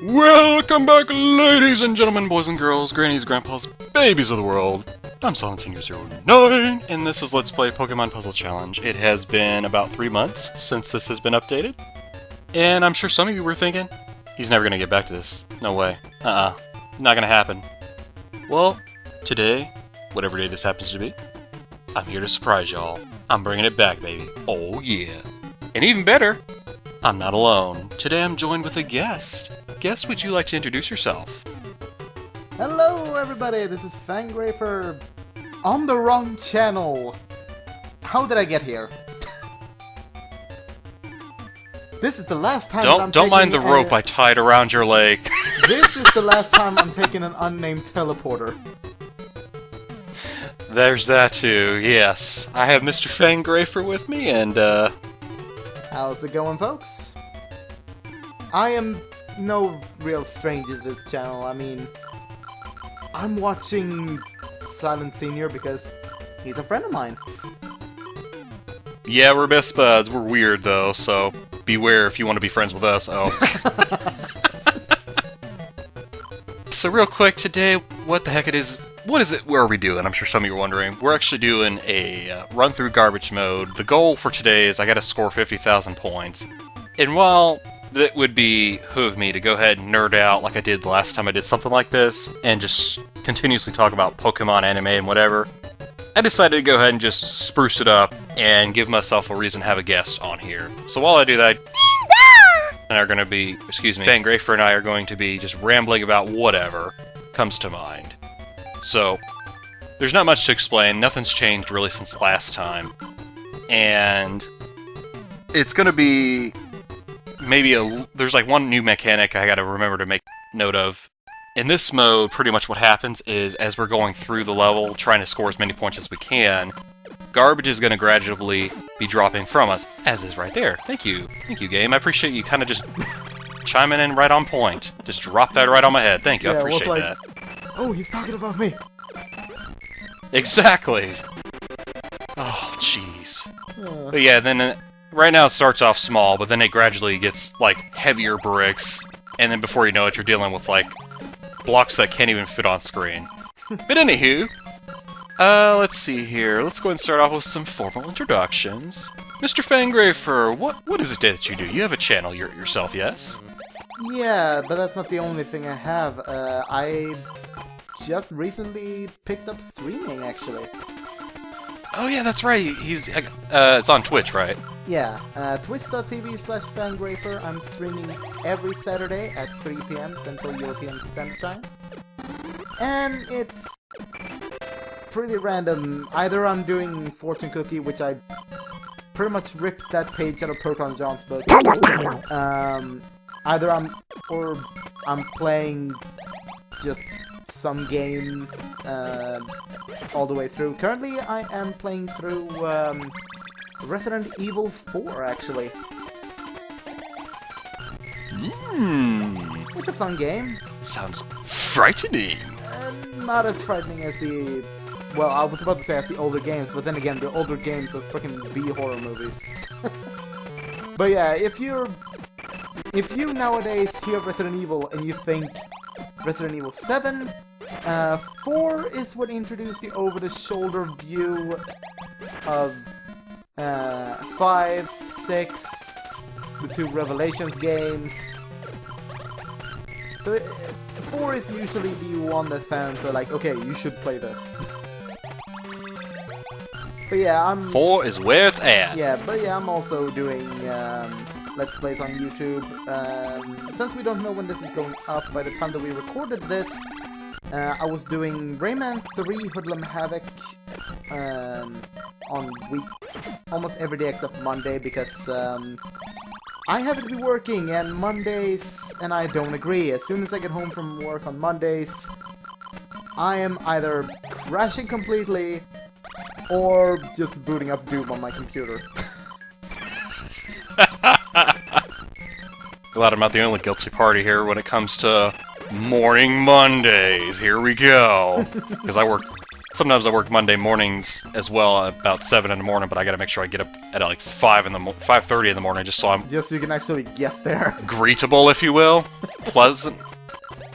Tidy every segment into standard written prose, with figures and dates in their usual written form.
Welcome back, ladies and gentlemen, boys and girls, grannies, grandpas, babies of the world. I'm Silent Senior 09, and this is Let's Play Pokemon Puzzle Challenge. It has been about 3 months since this has been updated, and I'm sure some of you were thinking, he's never gonna get back to this. No way. Not gonna happen. Well, today, whatever day this happens to be, I'm here to surprise y'all. I'm bringing it back, baby. Oh yeah. And even better, I'm not alone. Today I'm joined with a guest. Guest, would you like to introduce yourself? Hello everybody, this is Fang Greyfur on the wrong channel. How did I get here? This is the last time Don't mind the rope I tied around your leg. This is the last time I'm taking an unnamed teleporter. There's that too, yes. I have Mr. Fang Greyfur with me, and how's it going, folks? I am no real stranger to this channel. I mean, I'm watching Silent Senior because he's a friend of mine. Yeah, we're best buds. We're weird, though, so beware if you want to be friends with us. Oh. So real quick, today, what the heck it is... What is it? Where are we doing? I'm sure some of you are wondering. We're actually doing a run-through garbage mode. The goal for today is I gotta score 50,000 points. And while that would behoove me to go ahead and nerd out like I did the last time I did something like this, and just continuously talk about Pokemon, anime, and whatever, I decided to go ahead and just spruce it up and give myself a reason to have a guest on here. So while I do that, Fang Greyfur and I are going to be just rambling about whatever comes to mind. So, there's not much to explain, nothing's changed really since last time. And it's gonna be there's like one new mechanic I gotta remember to make note of. In this mode, pretty much what happens is, as we're going through the level, trying to score as many points as we can, garbage is gonna gradually be dropping from us, as is right there. Thank you, game. I appreciate you kind of just chiming in right on point. Just drop that right on my head. Thank you, I appreciate that. Oh, he's talking about me! Exactly! Oh, jeez. But yeah, then right now it starts off small, but then it gradually gets, like, heavier bricks, and then before you know it, you're dealing with, like, blocks that can't even fit on screen. But anywho, let's see here. Let's go ahead and start off with some formal introductions. Mr. Fang Greyfur, what is it that you do? You have a channel yourself, yes? Yeah, but that's not the only thing I have. I just recently picked up streaming, actually. Oh yeah, that's right. It's on Twitch, right? Yeah, twitch.tv/Fang Greyfur. I'm streaming every Saturday at 3 PM Central European Standard Time. And it's pretty random. Either I'm doing Fortune Cookie, which I pretty much ripped that page out of Proton Jon's book. Either I'm playing just some game all the way through. Currently, I am playing through Resident Evil 4, actually. It's a fun game. Sounds frightening. Not as frightening as the... Well, I was about to say as the older games, but then again, the older games are freaking B-horror movies. But yeah, if you nowadays hear Resident Evil and you think Resident Evil 7, 4 is what introduced the over-the-shoulder view of 5, 6, the 2 Revelations games. So 4 is usually the one that fans are like, okay, you should play this. But yeah, 4 is where it's at. Yeah, but yeah, I'm also doing Let's Plays on YouTube. Since we don't know when this is going up, by the time that we recorded this, I was doing Rayman 3 Hoodlum Havoc on almost every day except Monday, because I happen to be working, and Mondays and I don't agree. As soon as I get home from work on Mondays, I am either crashing completely or just booting up Doom on my computer. Glad I'm not the only guilty party here when it comes to morning Mondays. Here we go. Because sometimes I work Monday mornings as well, about 7 in the morning, but I gotta make sure I get up at like 5:30 in the morning, just so I'm Just so you can actually get there. greetable, if you will. Pleasant.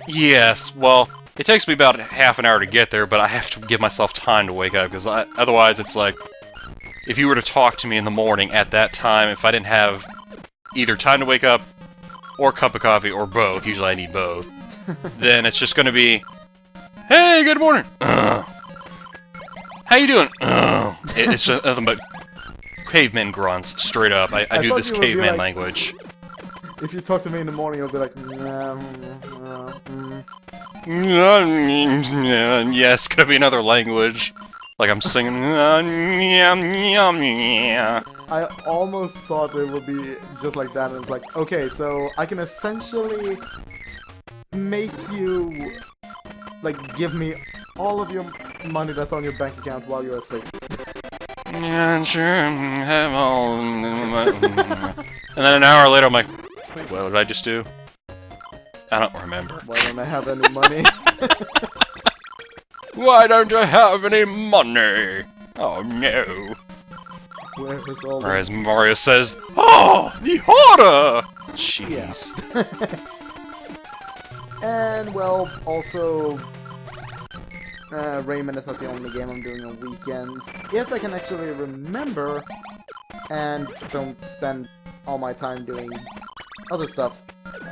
Yes, well, it takes me about half an hour to get there, but I have to give myself time to wake up, because otherwise it's like, if you were to talk to me in the morning at that time, if I didn't have either time to wake up, or a cup of coffee, or both, usually I need both, then it's just gonna be, hey, good morning! How you doing? It's just nothing but caveman grunts, straight up. I do this caveman language. If you talk to me in the morning, you'll be like, Yeah, it's gonna be another language. Like I'm singing. I almost thought it would be just like that, and it's like, okay, so I can essentially make you, like, give me all of your money that's on your bank account while you're asleep. Yeah, sure. Have all. And then an hour later, I'm like, wait, what did I just do? I don't remember. Why don't I have any money? Why don't I have any money? Oh no. Where is all Or as Mario says, oh, the horror! Jeez. And, well, also, Rayman is not the only game I'm doing on weekends. If I can actually remember, and don't spend all my time doing other stuff,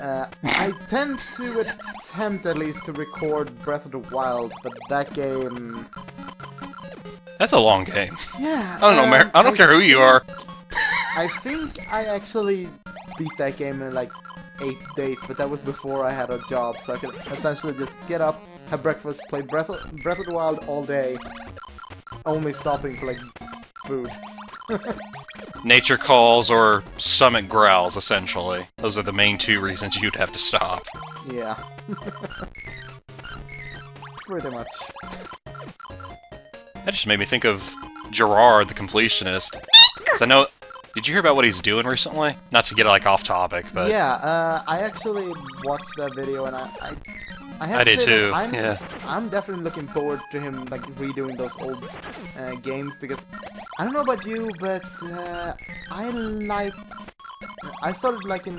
I tend to attempt at least to record Breath of the Wild, but that game... That's a long game. Yeah. I don't know, I don't care who you are. I think I actually beat that game in like 8 days, but that was before I had a job, so I could essentially just get up, have breakfast, play Breath of the Wild all day, only stopping for like food. Nature calls or stomach growls, essentially. Those are the main two reasons you'd have to stop. Yeah. Pretty much. That just made me think of Gerard, the completionist. So I know... Did you hear about what he's doing recently? Not to get, like, off topic, but... Yeah, I actually watched that video, and I have I to did say too, that yeah. I'm definitely looking forward to him, like, redoing those old games, because I don't know about you, but I started liking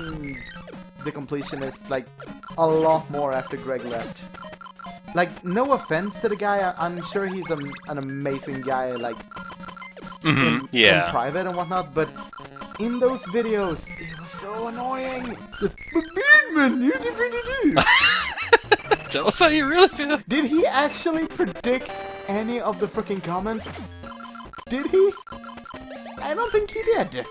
the completionist, like, a lot more after Greg left. Like, no offense to the guy, I'm sure he's an amazing guy, like, in private and whatnot, but in those videos, it was so annoying! Just, man, you did. Tell us how you really feel. Did he actually predict any of the freaking comments? Did he? I don't think he did.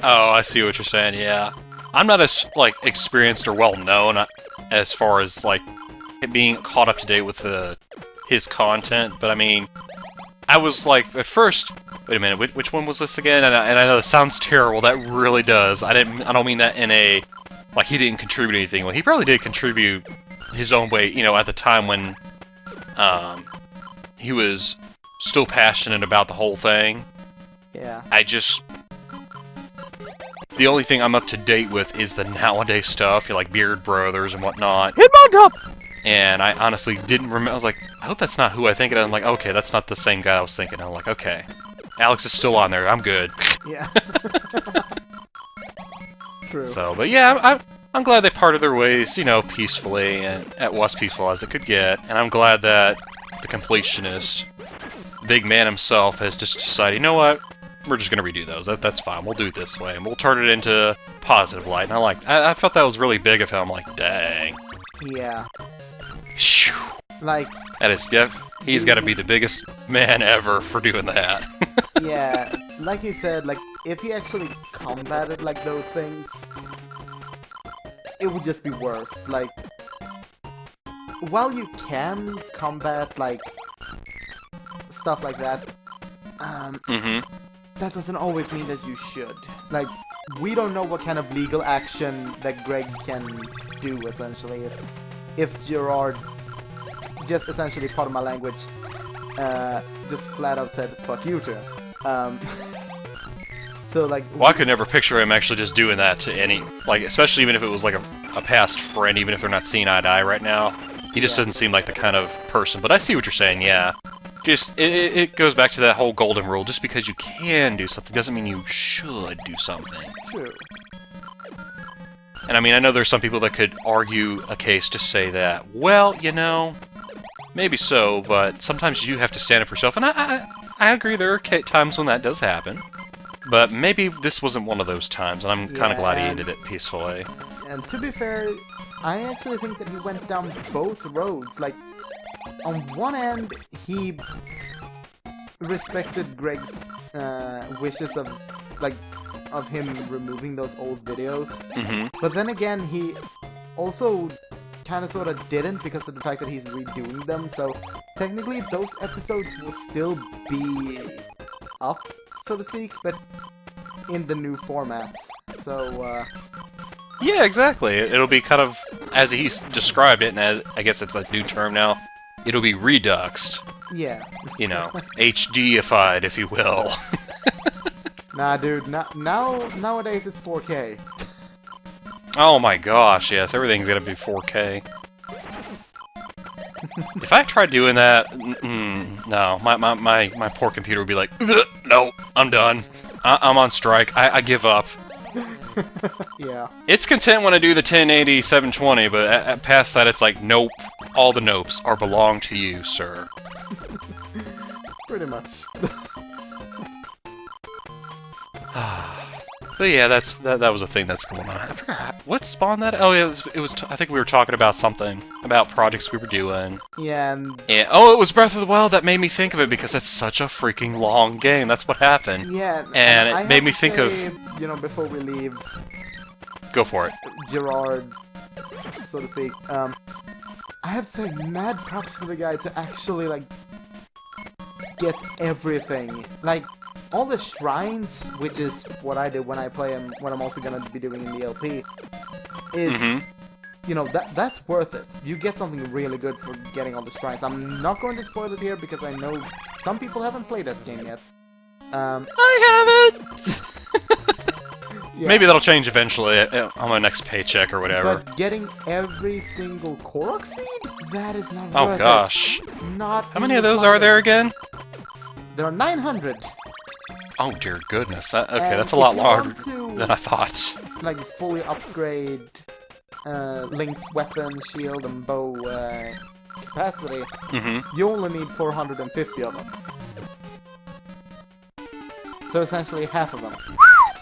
Oh, I see what you're saying, yeah. I'm not as, like, experienced or well-known as far as, like, being caught up to date with his content, but I mean, I was like, at first, wait a minute, which one was this again? And I know it sounds terrible, that really does. I don't mean that in a, like, he didn't contribute anything. Well, he probably did contribute his own way, you know, at the time when, he was still passionate about the whole thing. Yeah. The only thing I'm up to date with is the nowadays stuff, like Beard Brothers and whatnot. Hit on top! And I honestly didn't remember. I was like, I hope that's not who I think it is. I'm like, okay, that's not the same guy I was thinking. I'm like, okay. Alex is still on there. I'm good. Yeah. True. So, but yeah, I'm glad they parted their ways, you know, peacefully, and as peaceful as it could get. And I'm glad that the completionist, big man himself, has just decided, you know what? We're just gonna redo those. That's fine. We'll do it this way, and we'll turn it into positive light. And I felt that was really big of him. I'm like, dang. Yeah. Shoo. Like... That is, yeah, he's got to be the biggest man ever for doing that. Yeah, like he said, like, if he actually combated, like, those things, it would just be worse. Like, while you can combat, like, stuff like that, that doesn't always mean that you should. Like, we don't know what kind of legal action that Greg can do, essentially, if Gerard just essentially, part of my language, just flat out said, fuck you to him. So, like... Well, I could never picture him actually just doing that to any... Like, especially even if it was, like, a past friend, even if they're not seeing eye to eye right now. He just doesn't seem like the kind of person. But I see what you're saying, yeah. Just, it goes back to that whole golden rule. Just because you can do something doesn't mean you should do something. True. And I mean, I know there's some people that could argue a case to say that, well, you know, maybe so, but sometimes you have to stand up for yourself. And I agree, there are times when that does happen. But maybe this wasn't one of those times, and I'm kind of glad he ended it peacefully. And to be fair, I actually think that he went down both roads. Like, on one end, he respected Greg's wishes of, like, of him removing those old videos. But then again, he also kind of sort of didn't because of the fact that he's redoing them. So technically, those episodes will still be up, so to speak, but in the new format. So, yeah, exactly. It'll be kind of, as he's described it, and as, I guess it's a new term now, it'll be reduxed. Yeah. You know, HD-ified, if you will. Nah, dude, nowadays it's 4K. Oh my gosh, yes, everything's gonna be 4K. If I tried doing that, no, my poor computer would be like, no, I'm done. I'm on strike. I give up. Yeah. It's content when I do the 1080 720, but past that, it's like, nope. All the nopes are belong to you, sir. Pretty much. But yeah, that was a thing that's going on. I forgot what spawned that. Oh yeah, it was. I think we were talking about something about projects we were doing. Yeah. And oh, it was Breath of the Wild that made me think of it because it's such a freaking long game. That's what happened. Yeah. And it made me think of. You know, before we leave. Go for it. Gerard, so to speak. I have to say, mad props for the guy to actually like get everything. Like. All the shrines, which is what I do when I play and what I'm also gonna be doing in the LP, is, you know, that's worth it. You get something really good for getting all the shrines. I'm not going to spoil it here because I know some people haven't played that game yet. I haven't! Yeah. Maybe that'll change eventually on my next paycheck or whatever. But getting every single Korok seed? That is not oh worth gosh. it. Not How many of those are there again? There are 900. Oh dear goodness. Okay, And that's a lot if you larger want to, than I thought. like, fully upgrade Link's weapon, shield, and bow capacity, you only need 450 of them. So essentially half of them.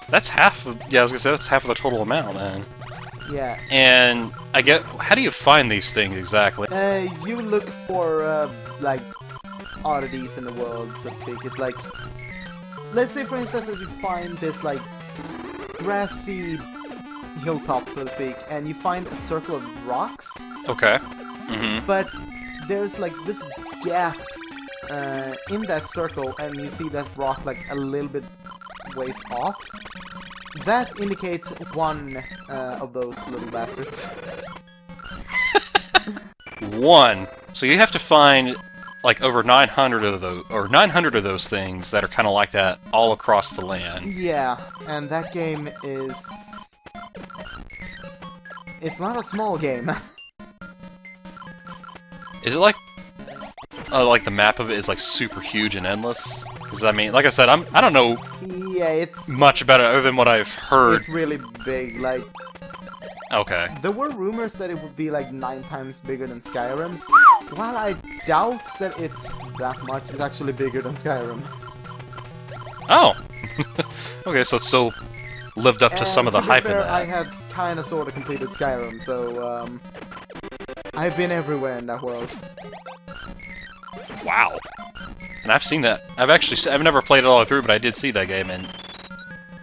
That's half of, yeah, I was gonna say, that's half of the total amount, then. Yeah. And, how do you find these things exactly? You look for, like, oddities in the world, so to speak. It's like, let's say, for instance, that you find this, like, grassy hilltop, so to speak, and you find a circle of rocks. Okay. But there's, like, this gap in that circle, and you see that rock, like, a little bit ways off. That indicates one of those little bastards. One. So you have to find like over 900 of those, or 900 of those things that are kind of like that all across the land. Yeah, and that game is... It's not a small game. Is it like the map of it is like super huge and endless? Because I mean, like I said, I don't know Yeah, it's... much about it other than what I've heard. It's really big, like... Okay. There were rumors that it would be like 9 times bigger than Skyrim. While I doubt that it's that much, it's actually bigger than Skyrim. Oh! Okay, so it's still lived up to some of the hype in that. I have kind of sort of completed Skyrim, so I've been everywhere in that world. Wow. And I've seen that. I've never played it all through, but I did see that game, and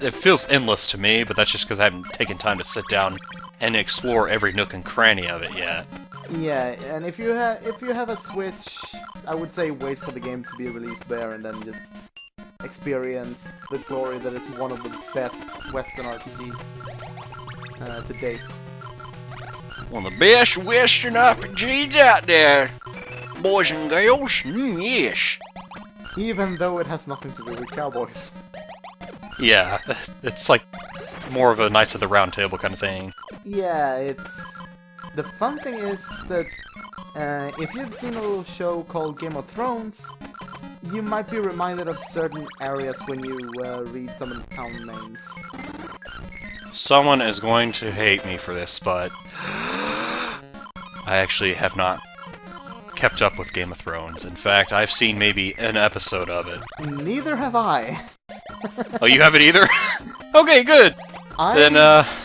it feels endless to me, but that's just because I haven't taken time to sit down and explore every nook and cranny of it yet. Yeah, and if you have a Switch, I would say wait for the game to be released there and then just experience the glory that is one of the best Western RPGs to date. One of the best Western RPGs out there, boys and girls. Yes. Even though it has nothing to do with cowboys. Yeah, it's like more of a Knights of the Round Table kind of thing. Yeah, it's... The fun thing is that if you've seen a little show called Game of Thrones, you might be reminded of certain areas when you read some of the town names. Someone is going to hate me for this, but I actually have not kept up with Game of Thrones. In fact, I've seen maybe an episode of it. Neither have I. Oh, you haven't either? Okay, good. Then,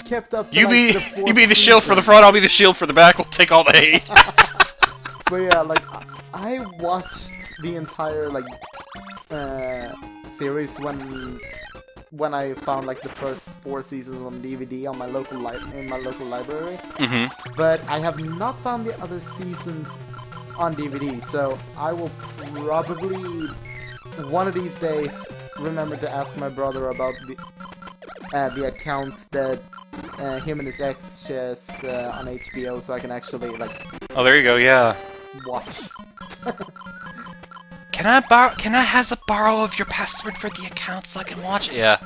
kept up to, you be the shield for the season. front, I'll be the shield for the back, we'll take all the hate. But yeah, like, I watched the entire, like, series when I found, like, the first 4 seasons on DVD on my local in my local library. Mm-hmm. But I have not found the other seasons on DVD, so I will probably, one of these days, remember to ask my brother about the account that him and his ex shares on HBO, so I can actually, like, Oh, there you go, yeah. watch. Can I borrow of your password for the account so I can watch it? Yeah.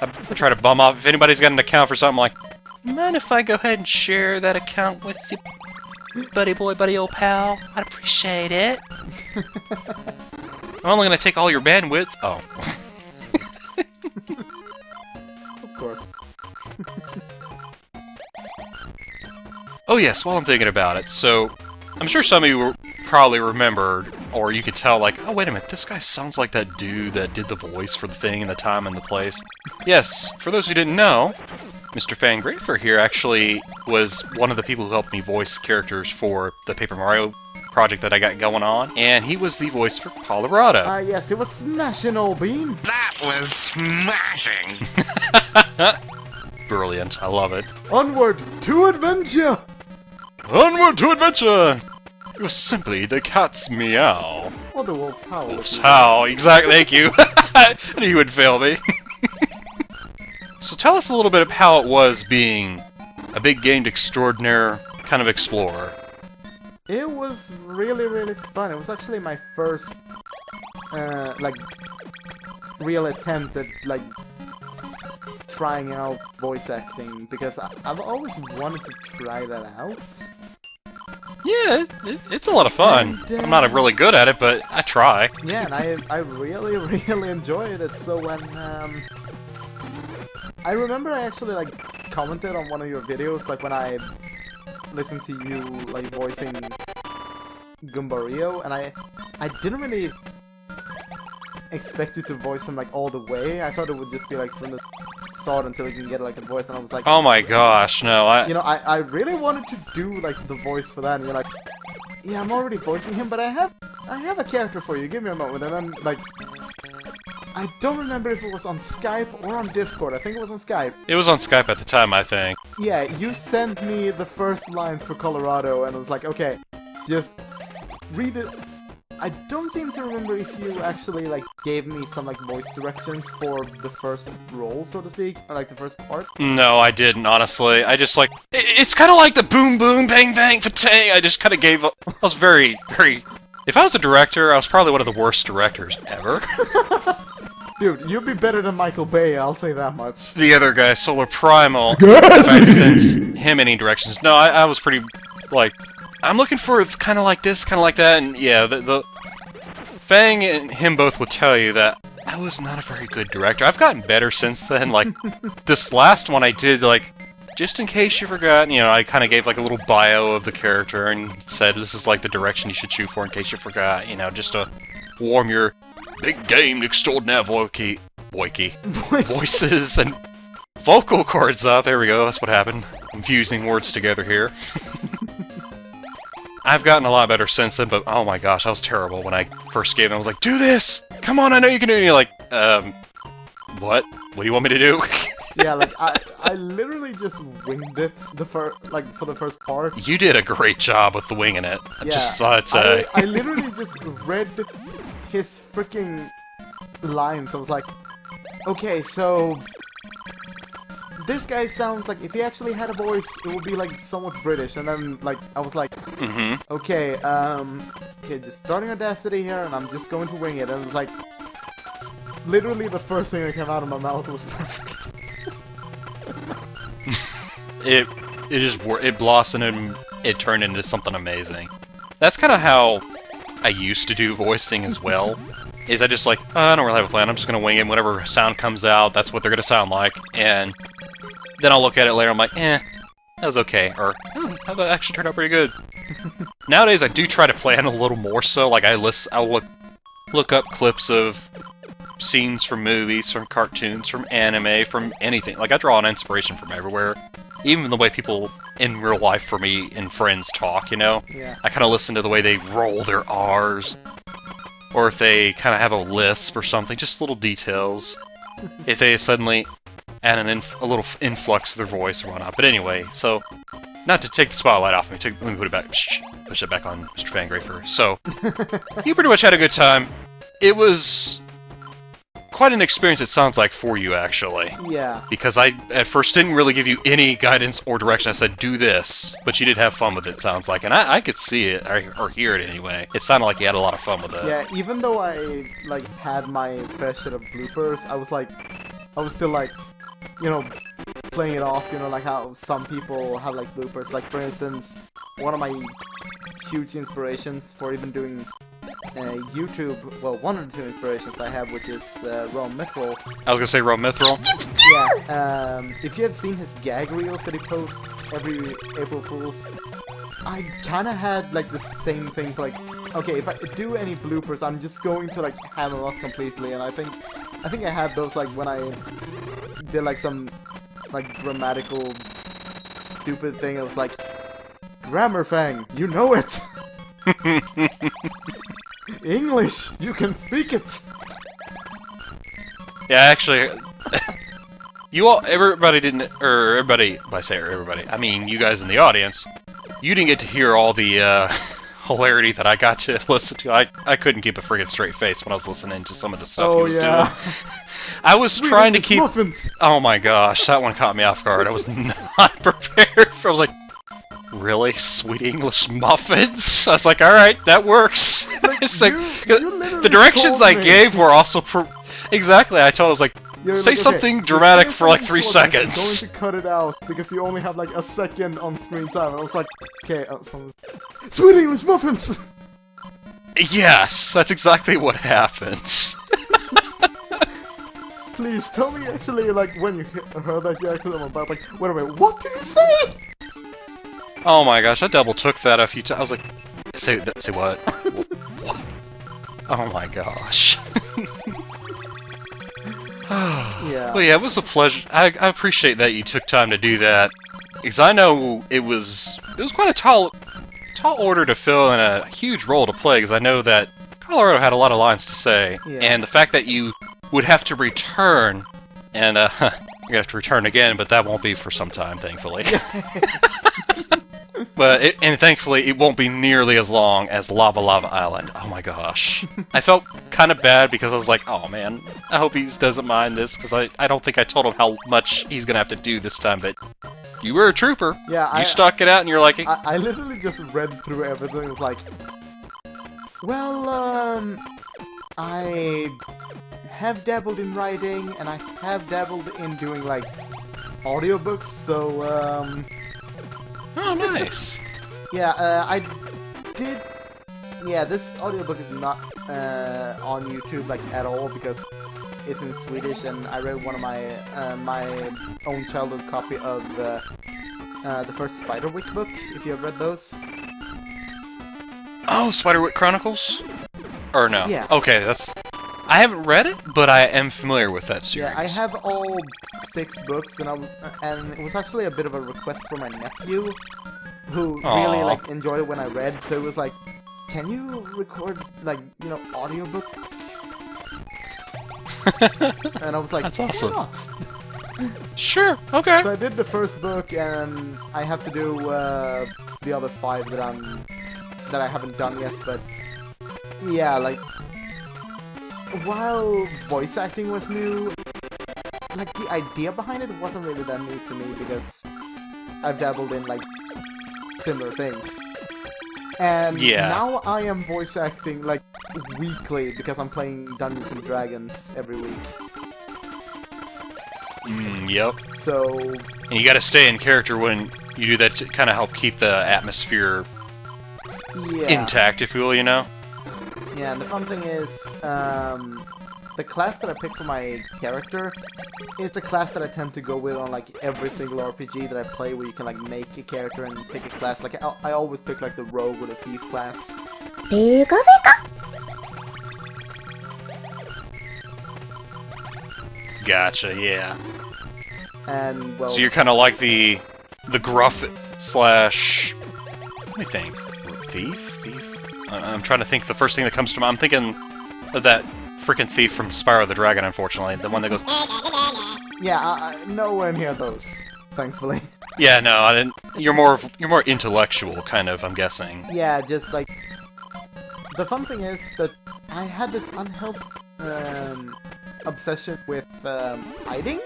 I try to bum off if anybody's got an account for something like, mind if I go ahead and share that account with you, buddy boy, buddy old pal? I'd appreciate it. I'm only gonna take all your bandwidth. Oh. Of course. Oh yes, while I'm thinking about it, so I'm sure some of you probably remembered, or you could tell, like, oh wait a minute, this guy sounds like that dude that did the voice for the thing and the time and the place. Yes, for those who didn't know, Mr. Fang Greyfur here actually was one of the people who helped me voice characters for the Paper Mario project that I got going on, and he was the voice for Colorado. Yes, it was smashing, old bean. That was smashing! Brilliant, I love it. Onward to adventure! Onward to adventure! It was simply the cat's meow. Or the wolf's howl. Wolf's howl, exactly, thank you. I knew you would fail me. So tell us a little bit of how it was being a big gamed extraordinaire kind of explorer. It was really, really fun. It was actually my first, like, real attempt at, like, trying out voice acting, because I've always wanted to try that out. Yeah, it's a lot of fun. And, I'm not really good at it, but I try. Yeah, and I really, really enjoyed it. So when, I remember I actually, like, commented on one of your videos, like, when I listened to you, like, voicing Goomba, and I didn't really expect you to voice him, like, all the way. I thought it would just be, like, from the start until you can get, like, a voice, and I was like... Oh my gosh, no, You know, I really wanted to do, like, the voice for that, and you're like, yeah, I'm already voicing him, but I have a character for you, give me a moment, and then, like... I don't remember if it was on Skype or on Discord. I think it was on Skype. It was on Skype at the time, I think. Yeah, you sent me the first lines for Colorado, and I was like, okay, just read it. I don't seem to remember if you actually, like, gave me some, like, voice directions for the first role, so to speak, or, like, the first part. No, I didn't, honestly. I just, like... It's kind of like the boom boom bang bang fatang. I just kind of gave up. I was very, very... If I was a director, I was probably one of the worst directors ever. Dude, you'd be better than Michael Bay, I'll say that much. The other guy, Solar Primal, if I sent him any directions. No, I was pretty, like, I'm looking for kind of like this, kind of like that, and yeah, the Fang and him both will tell you that I was not a very good director. I've gotten better since then, like, this last one I did, like, just in case you forgot, you know, I kind of gave, like, a little bio of the character and said this is, like, the direction you should shoot for in case you forgot, you know, just to warm your big game extraordinaire voices and vocal cords up. There we go, that's what happened. I'm fusing words together here. I've gotten a lot better since then, but oh my gosh, I was terrible when I first gave it. I was like, do this! Come on, I know you can do it! And you're like, what? What do you want me to do? Yeah, like, I literally just winged it for the first part. You did a great job with the winging it. I just thought, I literally just read his freaking lines. I was like, okay, so this guy sounds like if he actually had a voice, it would be like somewhat British. And then, like, I was like, okay, okay, just starting Audacity here, and I'm just going to wing it. And it's like, literally the first thing that came out of my mouth was perfect. it blossomed and it turned into something amazing. That's kind of how I used to do voicing as well. Is I just like, oh, I don't really have a plan, I'm just gonna wing it, whatever sound comes out, that's what they're gonna sound like, and then I'll look at it later, I'm like, that was okay, or, that actually turned out pretty good. Nowadays, I do try to plan a little more so, like I'll look up clips of scenes from movies, from cartoons, from anime, from anything. Like, I draw an inspiration from everywhere. Even the way people in real life, for me, and friends talk, you know? Yeah. I kind of listen to the way they roll their R's. Or if they kind of have a lisp or something, just little details. If they suddenly add a little influx to their voice or whatnot. But anyway, so, not to take the spotlight off me, let me put it back, push it back on Mr. Fang Greyfur. So, you pretty much had a good time. It was quite an experience, it sounds like, for you, actually. Yeah. Because I, at first, didn't really give you any guidance or direction. I said, do this. But you did have fun with it, sounds like. And I could see it, or hear it anyway. It sounded like you had a lot of fun with it. Yeah, even though I, like, had my fair share of bloopers, I was still, like, you know, playing it off, you know, like how some people have, like, bloopers. Like, for instance, one of my huge inspirations for even doing YouTube, well, one of the two inspirations I have, which is Ron Mithril. I was gonna say Ron Mithril. Yeah, if you have seen his gag reels that he posts every April Fool's, I kinda had, like, the same thing for, like, okay, if I do any bloopers, I'm just going to, like, hammer off completely, and I think I had those, like, when I did, like, some, like, grammatical stupid thing. It was like, Grammar Fang, you know it! English, you can speak it! Yeah, actually, everybody didn't, or everybody, by say everybody, I mean you guys in the audience, you didn't get to hear all the hilarity that I got to listen to. I couldn't keep a friggin' straight face when I was listening to some of the stuff he was doing. I was trying to keep... Muffins. Oh my gosh, that one caught me off guard. I was not prepared for... I was like, really? Sweet English muffins? I was like, alright, that works. It's like, the directions I gave were also... Exactly, I told him, I was like, say like, something okay, dramatic say for like something 3 short, I'm seconds. going to cut it out because you only have like a second on screen time. And I was like, okay, Sweet English muffins! Yes, that's exactly what happened. Please tell me actually, like, when you heard that, you actually went back, like, wait a minute, what did he say? Oh my gosh, I double took that a few times. I was like, say what? What? Oh my gosh. Yeah. Well, yeah, it was a pleasure. I appreciate that you took time to do that, because I know it was quite a tall order to fill and a huge role to play, because I know that Colorado had a lot of lines to say, Yeah. and the fact that you would have to return, and you're gonna have to return again, but that won't be for some time, thankfully. And thankfully, it won't be nearly as long as Lava Island. Oh my gosh. I felt kind of bad because I was like, oh man, I hope he doesn't mind this, because I don't think I told him how much he's gonna have to do this time, but you were a trooper. Yeah, you stuck it out and you're like... I literally just read through everything. It was like, well, I have dabbled in writing, and I have dabbled in doing, like, audiobooks, so, Oh, nice. Yeah, I did... Yeah, this audiobook is not on YouTube, like, at all, because it's in Swedish, and I read one of my my own childhood copy of the first Spiderwick book, if you have read those. Oh, Spiderwick Chronicles? Or no? Yeah. Okay, that's... I haven't read it, but I am familiar with that series. Yeah, I have all 6 books, and it was actually a bit of a request from my nephew, who really, like, enjoyed it when I read, so it was like, can you record, like, you know, audiobook? And I was like, that's awesome. Why not? Sure, okay. So I did the first book, and I have to do the other 5 that I haven't done yet, but yeah, like, while voice acting was new, like, the idea behind it wasn't really that new to me, because I've dabbled in, like, similar things. And now I am voice acting, like, weekly, because I'm playing Dungeons & Dragons every week. Yep. So... And you gotta stay in character when you do that to kind of help keep the atmosphere intact, if you will, you know? Yeah, and the fun thing is, the class that I picked for my character is the class that I tend to go with on like every single RPG that I play, where you can like make a character and pick a class. Like I always pick like the rogue or the thief class. Gotcha, yeah. And well, So you're kind of like the gruff slash... Let me think. Thief? I'm trying to think the first thing that comes to mind. I'm thinking of that freaking thief from Spyro the Dragon, unfortunately. The one that goes... yeah, nowhere near those, thankfully. Yeah, no, I didn't... You're more intellectual, kind of, I'm guessing. Yeah, just like... The fun thing is that I had this unhealthy obsession with hiding.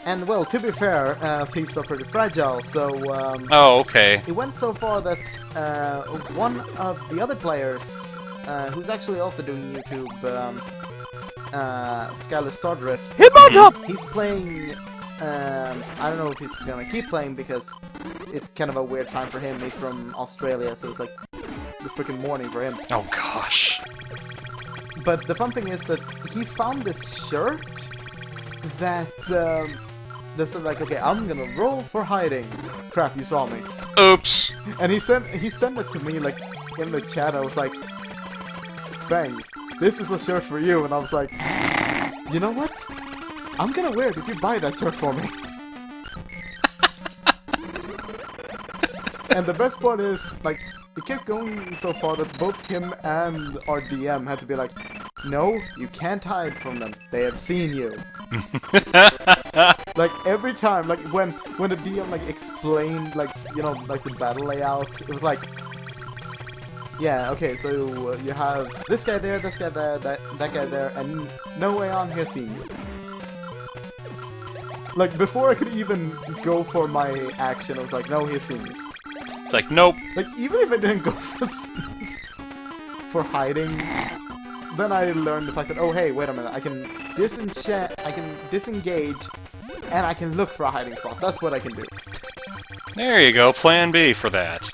And, well, to be fair, thieves are pretty fragile, so... Oh, okay. It went so far that one of the other players, who's actually also doing YouTube, Skylar Stardrift, he's playing... I don't know if he's gonna keep playing because it's kind of a weird time for him. He's from Australia, so it's like the freaking morning for him. Oh, gosh. But the fun thing is that he found this shirt that... That's like, okay, I'm gonna roll for hiding. Crap, you saw me. Oops. And he sent it to me like in the chat. I was like, Fang, this is a shirt for you. And I was like, you know what? I'm gonna wear it if you buy that shirt for me. And the best part is, like, it kept going so far that both him and our DM had to be like, no, you can't hide from them. They have seen you. Like every time, like when the DM like explained like, you know, like the battle layout, it was like, yeah, okay, so you have this guy there, that guy there, and no way on has seen you. Like before I could even go for my action, I was like, no, he's seen me. It's like, nope. Like even if I didn't go for hiding, then I learned the fact that, oh hey, wait a minute, I can disengage, and I can look for a hiding spot. That's what I can do. There you go, plan B for that.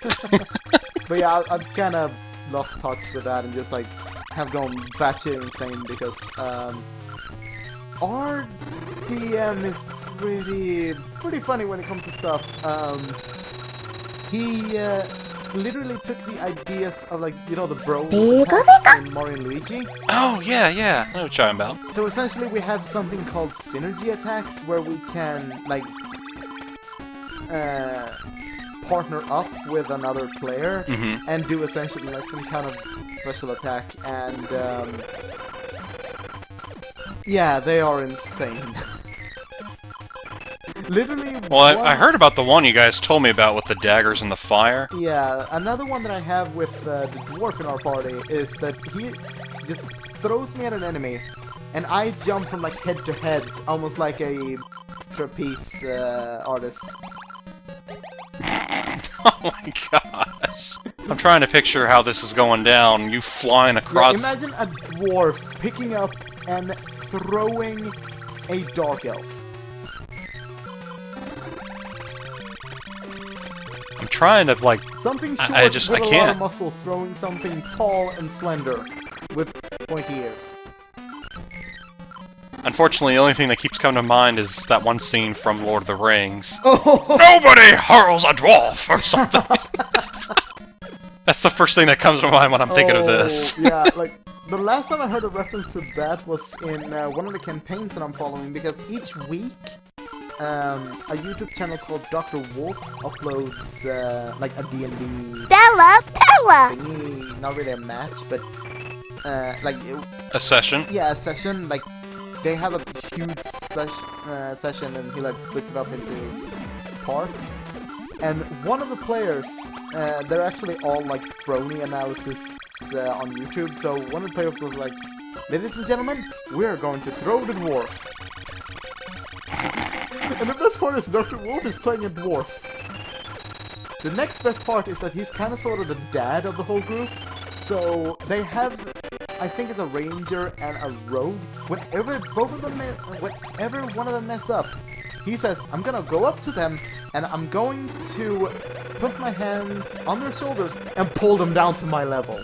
But yeah, I've kind of lost touch with that and just like have gone batshit insane because our DM is pretty funny when it comes to stuff. He literally took the ideas of, like, you know, the bro attacks in Mario and Luigi. Oh, yeah, I know what you're talking about. So essentially we have something called synergy attacks where we can, like, partner up with another player and do essentially, like, some kind of special attack. And, yeah, they are insane. Literally. Well, I heard about the one you guys told me about with the daggers and the fire. Yeah, another one that I have with the dwarf in our party is that he just throws me at an enemy, and I jump from like head to head, almost like a trapeze artist. Oh my gosh. I'm trying to picture how this is going down. You flying across... Yeah, imagine a dwarf picking up and throwing a dark elf. I'm trying to, like... Something short I with a lot can't. of muscles throwing something tall and slender with pointy ears. Unfortunately, the only thing that keeps coming to mind is that one scene from Lord of the Rings. Oh. Nobody hurls a dwarf or something. That's the first thing that comes to mind when I'm thinking of this. Yeah, like, the last time I heard a reference to that was in one of the campaigns that I'm following, because each week, a YouTube channel called Dr. Wolf uploads, like, a D&D thingy, not really a match, but, like... A session? Yeah, a session, like, they have a huge session, and he, like, splits it up into parts. And one of the players, they're actually all like brony analysis on YouTube, so one of the players was like, ladies and gentlemen, we're going to throw the dwarf. And the best part is Dr. Wolf is playing a dwarf. The next best part is that he's kind of sort of the dad of the whole group, so they have, I think it's a ranger and a rogue. Whenever one of them mess up, he says, I'm gonna go up to them and I'm going to put my hands on their shoulders and pull them down to my level.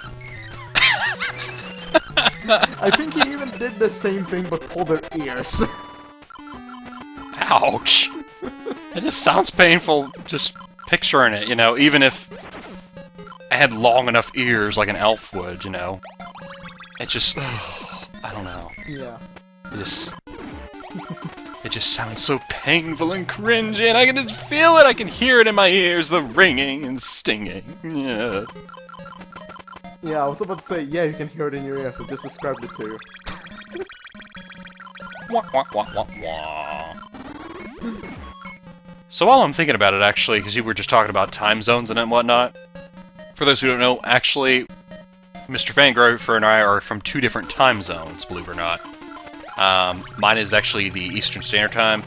I think he even did the same thing, but pulled their ears. Ouch! It just sounds painful just picturing it, you know, even if I had long enough ears like an elf would, you know. It just... I don't know. Yeah. It just sounds so painful and cringy, and I can just feel it! I can hear it in my ears, the ringing and stinging. Yeah. Yeah, I was about to say, yeah, you can hear it in your ears, I just described it to you. Wah, wah, wah, wah, wah. So while I'm thinking about it, actually, because you were just talking about time zones and whatnot, for those who don't know, actually, Mr. Fang Greyfur and I are from 2 different time zones, believe it or not. Mine is actually the Eastern Standard Time.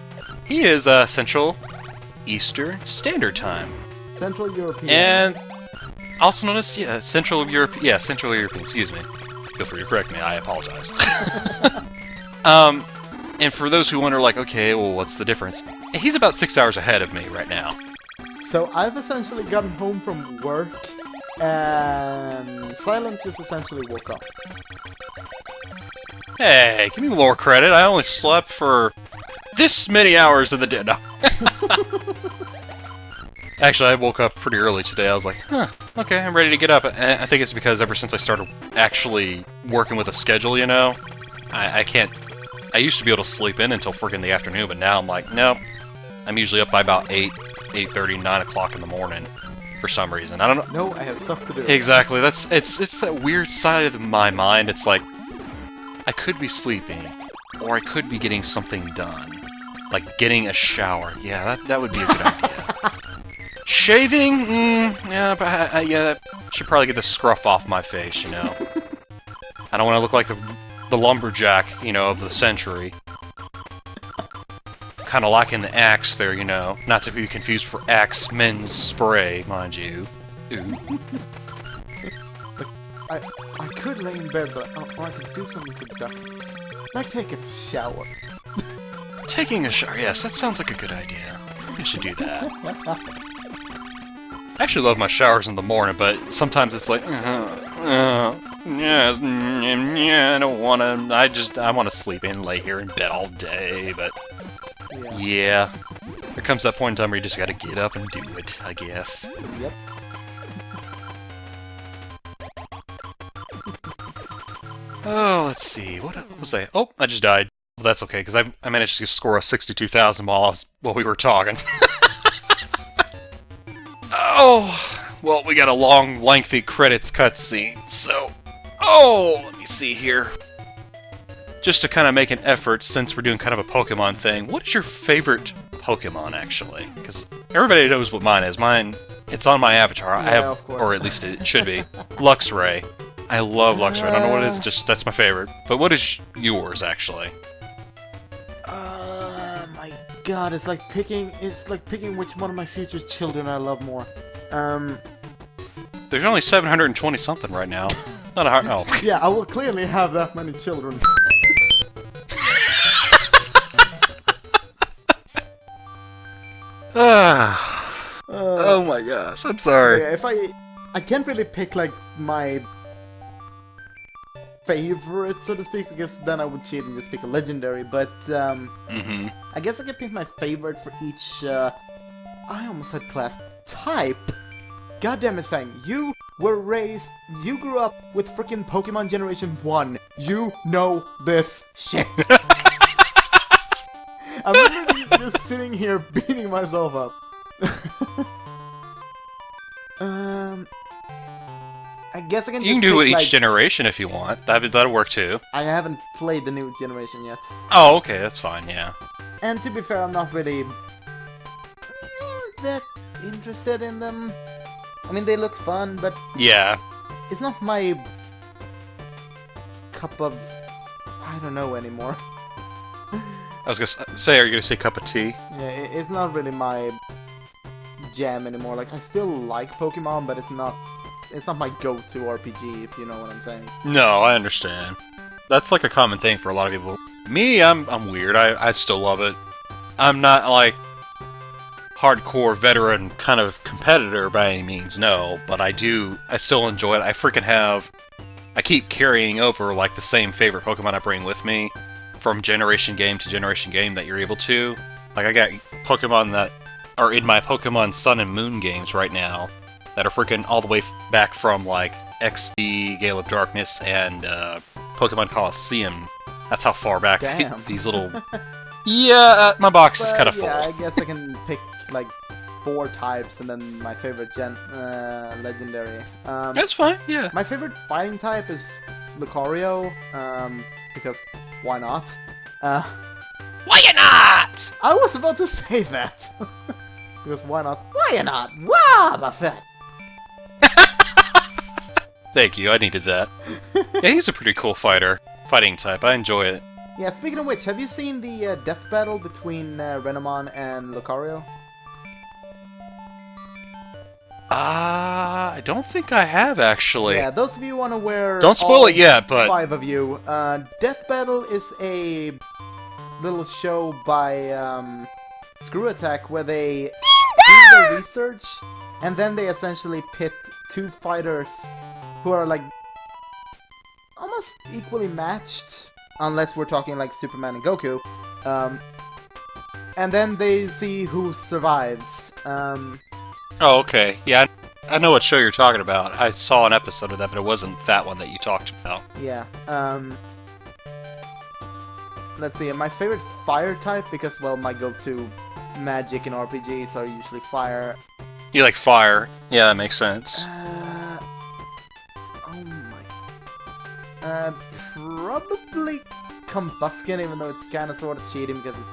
He is Central Eastern Standard Time. Central European. And also known as Central European. Yeah, Central European. Excuse me. Feel free to correct me. I apologize. And for those who wonder, like, okay, well, what's the difference? He's about 6 hours ahead of me right now. So I've essentially gotten home from work, and Silent just essentially woke up. Hey, give me more credit. I only slept for this many hours of the day. No. Actually, I woke up pretty early today. I was like, huh, okay, I'm ready to get up. And I think it's because ever since I started actually working with a schedule, you know, I can't... I used to be able to sleep in until freaking the afternoon, but now I'm like, nope. I'm usually up by about 8:30, 9 o'clock in the morning for some reason. I don't know. No, I have stuff to do. Exactly. It's that weird side of my mind. It's like, I could be sleeping, or I could be getting something done. Like getting a shower. Yeah, that would be a good idea. Shaving? Yeah, but yeah, should probably get the scruff off my face, you know. I don't want to look like the lumberjack, you know, of the century. Kind of lacking the axe there, you know. Not to be confused for Axe Men's Spray, mind you. Ooh. I could lay in bed, but I could do something productive. Like take a shower. Taking a shower, yes, that sounds like a good idea. I should do that. I actually love my showers in the morning, but sometimes it's like, yes, I don't want to, I want to sleep and lay here in bed all day, but yeah. There comes that point in time where you just gotta get up and do it, I guess. Yep. Oh, let's see, what was I? Oh, I just died. Well, that's okay, because I managed to score a 62,000 while we were talking. Oh, well, we got a long, lengthy credits cutscene, so... Oh, let me see here. Just to kind of make an effort, since we're doing kind of a Pokemon thing, what is your favorite Pokemon, actually? Because everybody knows what mine is. Mine, it's on my avatar. Yeah, I have, of course. or at least it should be, Luxray. I love Luxray. I don't know what it is, just that's my favorite. But what is yours, actually? My God, it's like picking which one of my future children I love more. There's only 720 something right now. Not a hard. Oh. Yeah, I will clearly have that many children. Oh my gosh, I'm sorry. Yeah, if I can't really pick like my favorite, so to speak, because then I would cheat and just pick a legendary, but I guess I could pick my favorite for each I almost said class type. God damn it, Fang, you grew up with freaking Pokemon Generation 1. You know this shit. I'm literally just sitting here beating myself up. I guess I can. You can do it each generation if you want. That'll work too. I haven't played the new generation yet. Oh, okay, that's fine. Yeah. And to be fair, I'm not really that interested in them. I mean, they look fun, but yeah, it's not my cup of, I don't know anymore. I was gonna say, are you gonna say cup of tea? Yeah, it's not really my jam anymore. Like, I still like Pokemon, but it's not my go-to RPG, if you know what I'm saying. No, I understand. That's like a common thing for a lot of people. Me, I'm weird. I still love it. I'm not like hardcore veteran kind of competitor by any means, no, but I still enjoy it. I keep carrying over, like, the same favorite Pokemon I bring with me from generation game to generation game that you're able to. Like, I got Pokemon that are in my Pokemon Sun and Moon games right now that are freaking all the way back from, like, XD, Gale of Darkness, and Pokemon Coliseum. That's how far back these little... Yeah, my box is kind of full. Yeah, I guess I can pick, like, 4 types and then my favorite legendary. That's fine, yeah. My favorite fighting type is Lucario, because why not? Why you not? I was about to say that. Because why not? Why not? Wow, Buffett! Thank you, I needed that. Yeah, he's a pretty cool fighting type. I enjoy it. Yeah, speaking of which, have you seen the death battle between Renamon and Lucario? I don't think I have, actually. Yeah, those of you unaware... Don't spoil it yet, but... 5 of you. Death Battle is a little show by Screw Attack where they do their research and then they essentially pit 2 fighters who are like almost equally matched, unless we're talking like Superman and Goku. And then they see who survives. Oh, okay. Yeah, I know what show you're talking about. I saw an episode of that, but it wasn't that one that you talked about. Yeah. Let's see. My favorite fire type, because, well, my go-to magic and RPGs are usually fire. You like fire? Yeah, that makes sense. Oh my... probably Combustion, even though it's kind of sort of cheating because it's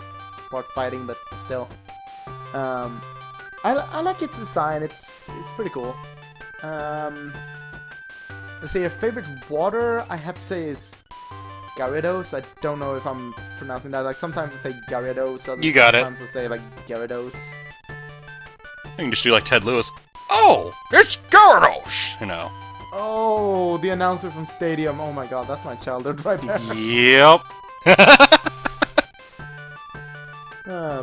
part fighting, but still. I like its design. It's pretty cool. Let's see. A favorite water, I have to say, is Gyarados. I don't know if I'm pronouncing that. Like sometimes I say Gyarados. You got it. Sometimes I say like Gyarados. You can just do like Ted Lewis. Oh, it's Gyarados! You know. Oh, the announcer from Stadium. Oh my god, that's my childhood right there. Yep.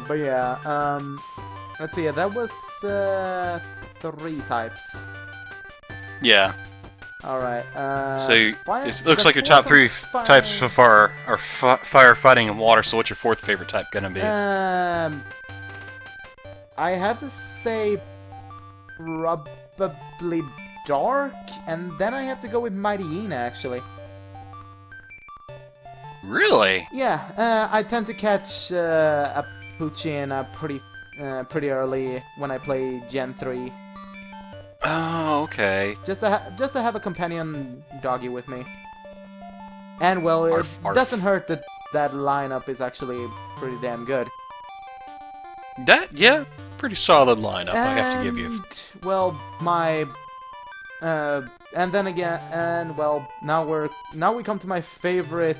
But yeah, let's see. That was 3 types. Yeah. All right. So it looks like your top 3 types so far are fire, fighting, and water. So what's your 4th favorite type gonna be? I have to say probably Dark, and then I have to go with Mighty Ina, actually. Really? Yeah, I tend to catch a Poochyena pretty early when I play Gen 3. Oh, okay. Just to have a companion doggy with me. And well, it Arf. doesn't hurt that that lineup is actually pretty damn good. Yeah, pretty solid lineup, I have to give you. Well, and then again, and well, now we come to my favorite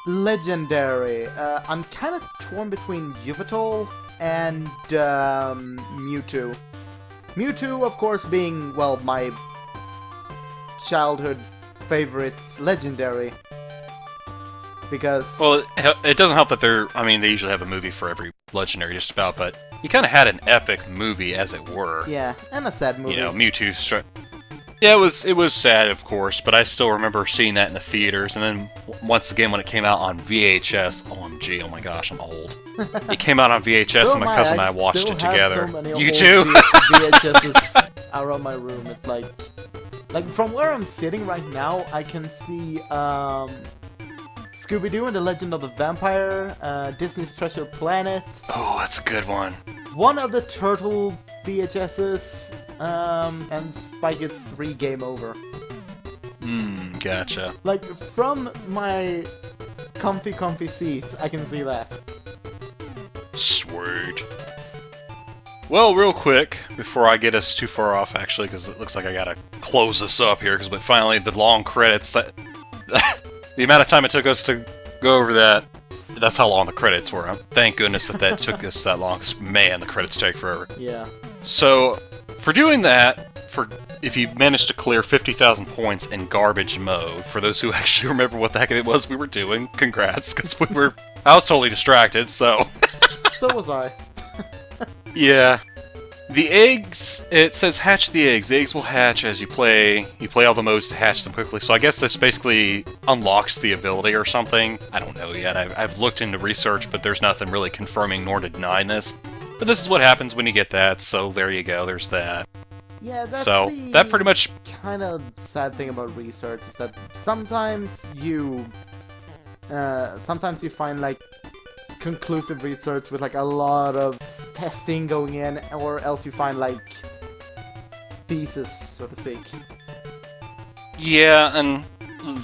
legendary. I'm kind of torn between Yveltal and Mewtwo. Mewtwo, of course, being, well, my childhood favorite legendary. Because... Well, it doesn't help that they usually have a movie for every legendary just about, but you kind of had an epic movie, as it were. Yeah, and a sad movie. You know, Mewtwo... Yeah, it was sad, of course, but I still remember seeing that in the theaters, and then once again when it came out on VHS, OMG, oh my gosh, I'm old. It came out on VHS, and my cousin and I watched it together. You too? VHSs around my room. It's like from where I'm sitting right now, I can see Scooby-Doo and the Legend of the Vampire, Disney's Treasure Planet. Oh, that's a good one. One of the Turtle VHSs, and Spy Kids 3 Game Over. Gotcha. Like, from my comfy seat, I can see that. Sweet. Well, real quick, before I get us too far off, actually, because it looks like I gotta close this up here, because finally the long credits, the amount of time it took us to go over that, that's how long the credits were. Thank goodness that took us that long, because man, the credits take forever. Yeah. So, for doing that, if you managed to clear 50,000 points in garbage mode. For those who actually remember what the heck it was we were doing, congrats, because I was totally distracted, so... So was I. Yeah. The eggs, it says hatch the eggs. The eggs will hatch as you play all the modes to hatch them quickly. So I guess this basically unlocks the ability or something. I don't know yet. I've looked into research, but there's nothing really confirming nor denying this. But this is what happens when you get that, so there you go, there's that. Yeah, that's So, the that pretty much... kind of sad thing about research is that sometimes you find like conclusive research with like a lot of testing going in, or else you find like thesis, so to speak. Yeah, and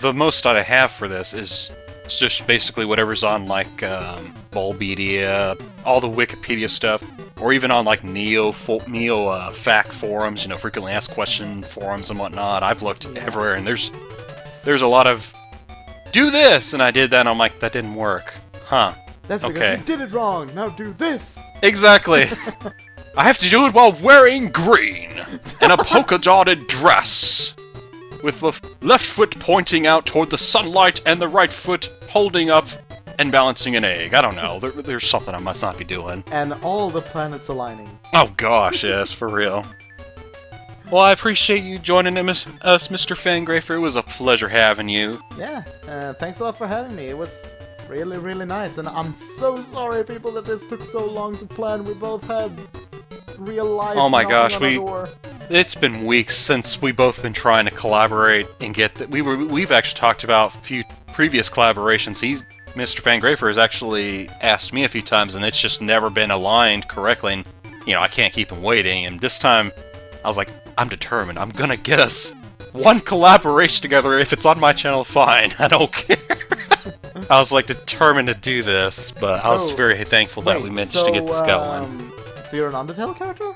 the most I have for this is just basically whatever's on like Bulbapedia, all the Wikipedia stuff, or even on like Neo fact forums, frequently asked question forums and whatnot. I've looked everywhere, and there's a lot of do this, and I did that, and I'm like, that didn't work, huh? That's because you did it wrong. Now do this. Exactly. I have to do it while wearing green and a polka-dotted dress, with the left foot pointing out toward the sunlight and the right foot holding up and balancing an egg. I don't know. There's something I must not be doing. And all the planets aligning. Oh gosh, yes, for real. Well, I appreciate you joining us, Mr. Fang Greyfur. It was a pleasure having you. Yeah, thanks a lot for having me. It was really, really nice. And I'm so sorry, people, that this took so long to plan. We both had real life. Oh my gosh, door. It's been weeks since we both been trying to collaborate and get that. We've actually talked about a few previous collaborations. Mr. Fang Greyfur has actually asked me a few times, and it's just never been aligned correctly. And I can't keep him waiting. And this time, I was like, I'm determined. I'm gonna get us one collaboration together. If it's on my channel, fine. I don't care. I was like determined to do this, but I was very thankful that we managed to get this going. So you're an Undertale character?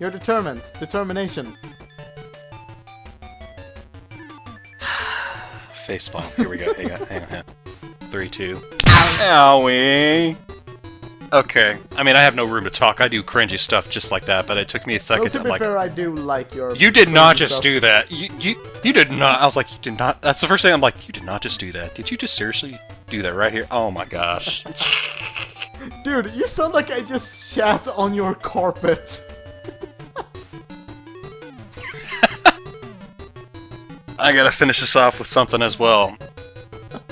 You're determined. Determination. Facepalm. Here we go. Hang on. 3, 2. Owie. Okay. I mean, I have no room to talk. I do cringy stuff just like that, but it took me a second to be fair, I do like your... You did not just do that. You did not. I was like, you did not. That's the first thing I'm like, you did not just do that. Did you just seriously do that right here? Oh my gosh. Dude, you sound like I just shat on your carpet. I gotta finish this off with something as well.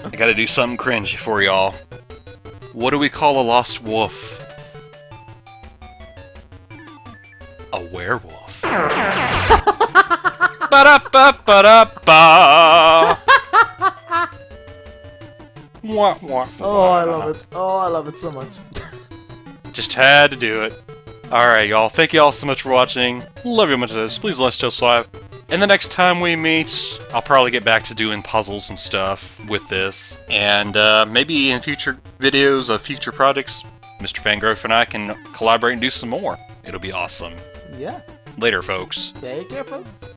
I gotta do something cringy for y'all. What do we call a lost wolf? A werewolf. Ba-da-ba-ba-da-ba. Wah, wah, Oh, I love it. Oh, I love it so much. Just had to do it. Alright, y'all. Thank you all so much for watching. Love you much of this. Please let's just subscribe. And the next time we meet, I'll probably get back to doing puzzles and stuff with this. And maybe in future videos of future projects, Mr. Fang Greyfur and I can collaborate and do some more. It'll be awesome. Yeah. Later, folks. Take care, folks.